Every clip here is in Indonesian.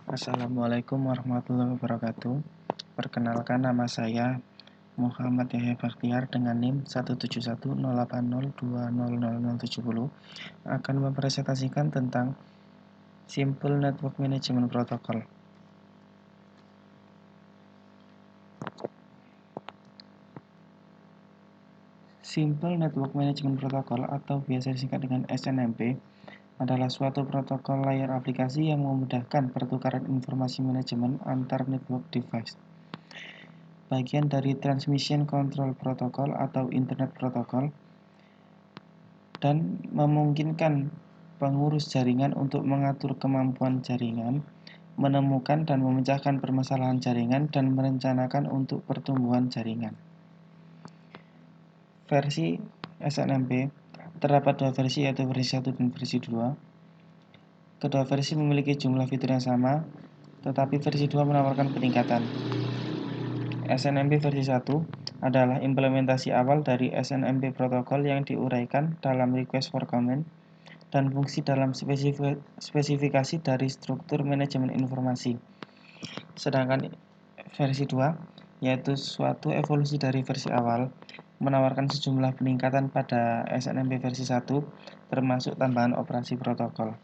Assalamualaikum warahmatullahi wabarakatuh. Perkenalkan, nama saya Muhammad Yahya Bakhtiar dengan NIM 17108020070 akan mempresentasikan tentang Simple Network Management Protocol. Simple Network Management Protocol atau biasa disingkat dengan SNMP adalah suatu protokol layar aplikasi yang memudahkan pertukaran informasi manajemen antar network device. Bagian dari Transmission Control Protocol atau Internet Protocol dan memungkinkan pengurus jaringan untuk mengatur kemampuan jaringan, menemukan dan memecahkan permasalahan jaringan, dan merencanakan untuk pertumbuhan jaringan. Versi SNMP terdapat dua versi, yaitu versi 1 dan versi 2. Kedua versi memiliki jumlah fitur yang sama, tetapi versi 2 menawarkan peningkatan. SNMP versi 1 adalah implementasi awal dari SNMP protokol yang diuraikan dalam request for comment dan fungsi dalam spesifikasi dari struktur manajemen informasi. Sedangkan versi 2, yaitu suatu evolusi dari versi awal, menawarkan sejumlah peningkatan pada SNMP versi 1, termasuk tambahan operasi protokol.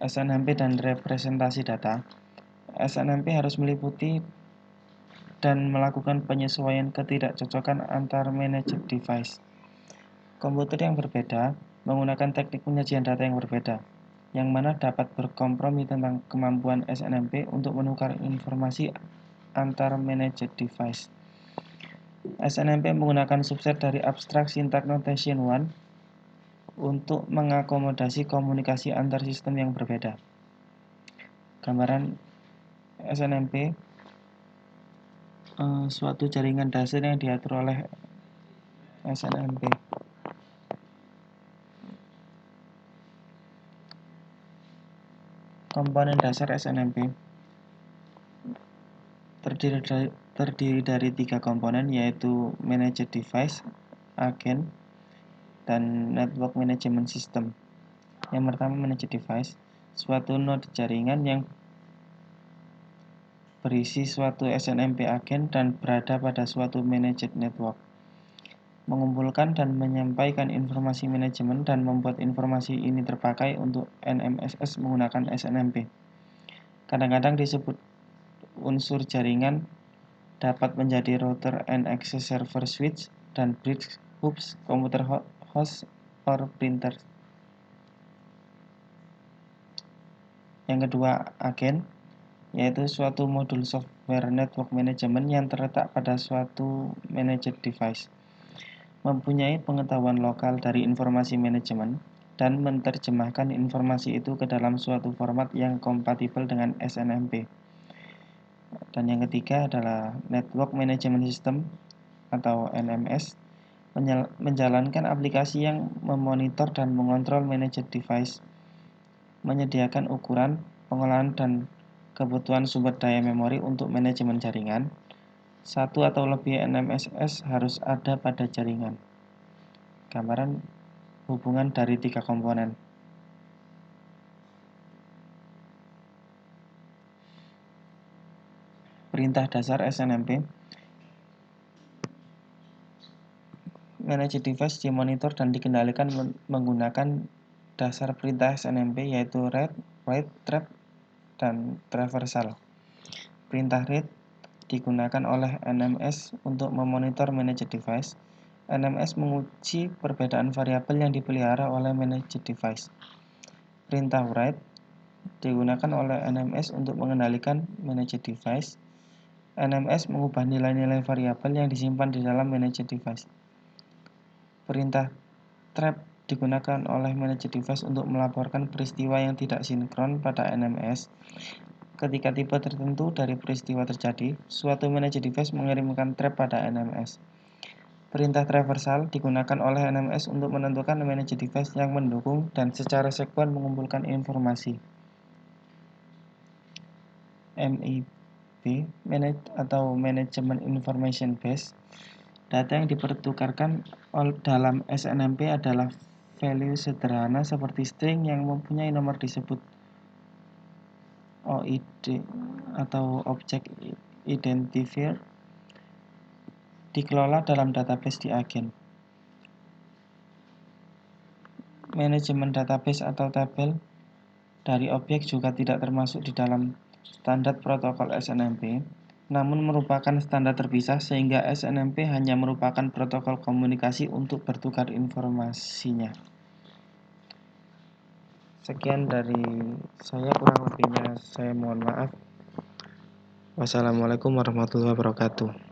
SNMP dan representasi data. SNMP harus meliputi dan melakukan penyesuaian ketidakcocokan antar managed device. Komputer yang berbeda menggunakan teknik penyajian data yang berbeda, yang mana dapat berkompromi tentang kemampuan SNMP untuk menukar informasi antar managed device. SNMP menggunakan subset dari Abstract Syntax Notation 1 untuk mengakomodasi komunikasi antar sistem yang berbeda. Gambaran SNMP, suatu jaringan dasar yang diatur oleh SNMP. Komponen dasar SNMP terdiri dari 3 komponen, yaitu Managed Device, Agen, dan Network Management System. Yang pertama, Managed Device, suatu node jaringan yang berisi suatu SNMP agen dan berada pada suatu managed network, mengumpulkan dan menyampaikan informasi manajemen dan membuat informasi ini terpakai untuk NMSS menggunakan SNMP. Kadang-kadang disebut unsur jaringan dapat menjadi router and access server switch dan bridge hubs, komputer host, or printer. Yang kedua, agen, yaitu suatu modul software network management yang terletak pada suatu managed device, mempunyai pengetahuan lokal dari informasi manajemen dan menerjemahkan informasi itu ke dalam suatu format yang kompatibel dengan SNMP. Dan yang ketiga adalah Network Management System atau NMS, menjalankan aplikasi yang memonitor dan mengontrol managed device, menyediakan ukuran, pengolahan, dan kebutuhan sumber daya memori untuk manajemen jaringan. Satu atau lebih NMSS harus ada pada jaringan. Gambaran hubungan dari 3 komponen. Perintah dasar SNMP. Managed device dimonitor dan dikendalikan menggunakan dasar perintah SNMP, yaitu read, write, trap, dan traversal. Perintah read digunakan oleh NMS untuk memonitor managed device. NMS menguji perbedaan variabel yang dipelihara oleh managed device. Perintah write digunakan oleh NMS untuk mengendalikan managed device. NMS mengubah nilai-nilai variabel yang disimpan di dalam managed device. Perintah trap digunakan oleh managed device untuk melaporkan peristiwa yang tidak sinkron pada NMS. Ketika tipe tertentu dari peristiwa terjadi, suatu managed device mengirimkan trap pada NMS. Perintah traversal digunakan oleh NMS untuk menentukan managed device yang mendukung dan secara sekuen mengumpulkan informasi. MIB atau Management Information Base. Data yang dipertukarkan dalam SNMP adalah value sederhana seperti string yang mempunyai nomor disebut OID atau Object Identifier dikelola dalam database di agen. Manajemen database atau tabel dari objek juga tidak termasuk di dalam standar protokol SNMP, namun merupakan standar terpisah sehingga SNMP hanya merupakan protokol komunikasi untuk bertukar informasinya. Sekian dari saya, kurang lebihnya saya mohon maaf. Wassalamualaikum warahmatullahi wabarakatuh.